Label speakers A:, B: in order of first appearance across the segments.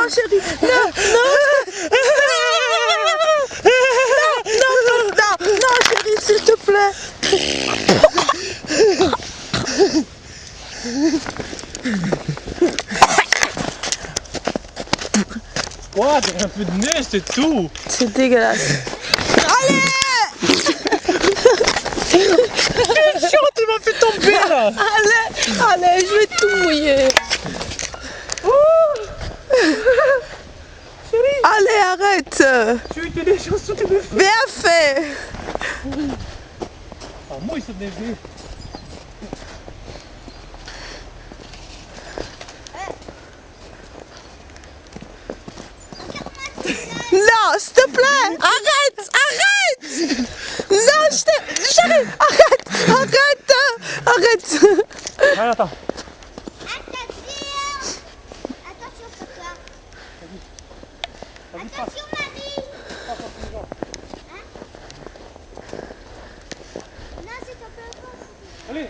A: non chérie, non, non chérie, s'il te plaît.
B: Quoi? T'as un peu de neige, c'est tout.
A: C'est dégueulasse. Allez!
B: C'est chaud, tu m'as fait tomber là.
A: Allez, je vais tout mouiller.
B: Chérie,
A: Allez, arrête.
B: je vais te des chansons, tu me fais.
A: Bien fait.
B: Ah, moi, il s'est dévié.
A: Non, s'il te plaît, arrête. Non, chérie, arrête.
B: Allez, attends.
C: Attention Marie. Hein? Non, c'est un peu fort.
B: Allez,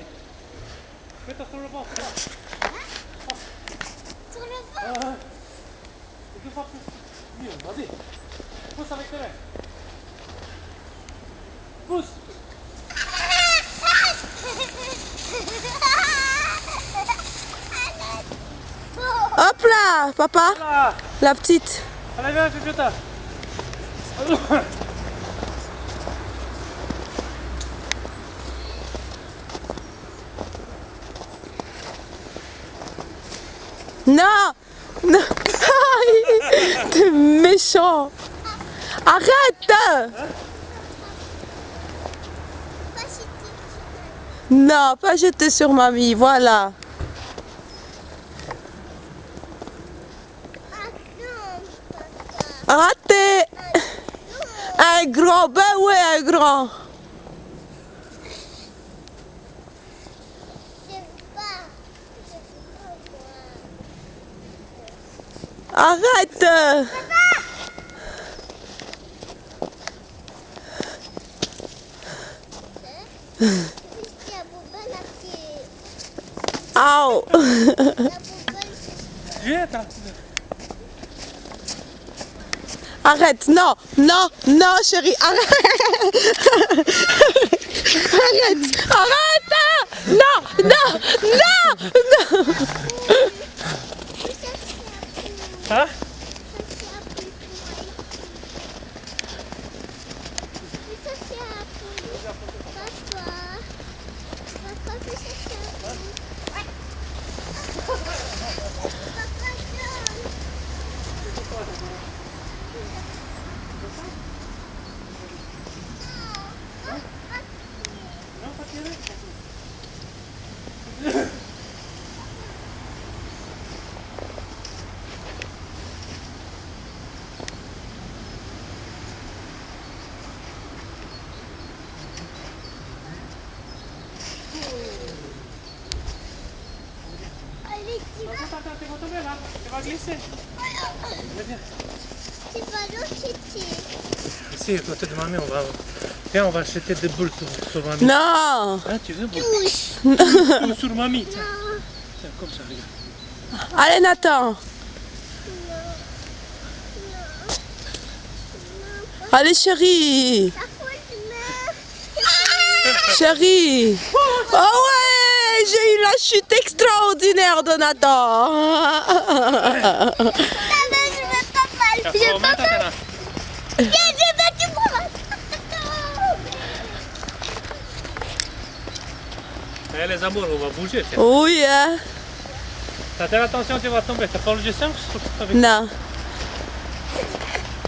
B: mets-toi sur le banc, c'est là.
C: Sur le vent.
B: Deux fois plus. Mieux, vas-y. Pousse avec tes mains. Pousse.
A: Hop là, papa,
B: Là.
A: la petite.
B: Allez, viens, fais plus tard.
A: Non. T'es méchant. Arrête. Non, pas jeter sur mamie, voilà. Raté. Un grand, ben ouais, un grand. Arrête. Au.
B: Viens, t'as.
A: Arrête, non, chérie, arrête. Arrête. Non.
B: Hein? Non, pas tirer. Attends, tu vas tomber là. Tu vas glisser. Viens.
C: Tu vas l'occuper.
B: Ici, à côté de mamie, Viens, on va acheter des boules sur mamie.
A: Non.
B: Hein, tu veux boules? Sur mamie, tiens. Tiens, comme ça, regarde.
A: Allez, Nathan. Allez, chérie. Chérie. Oh ouais, j'ai eu la chute extraordinaire de Nathan.
C: Je vais pas mal.
B: Tiens, faut mettre là.
C: J'ai battu pour
B: Eh, les amours, on va bouger, tiens.
A: Oui, hein.
B: Fais attention, tu vas tomber. T'as pas le gestion?
A: Non.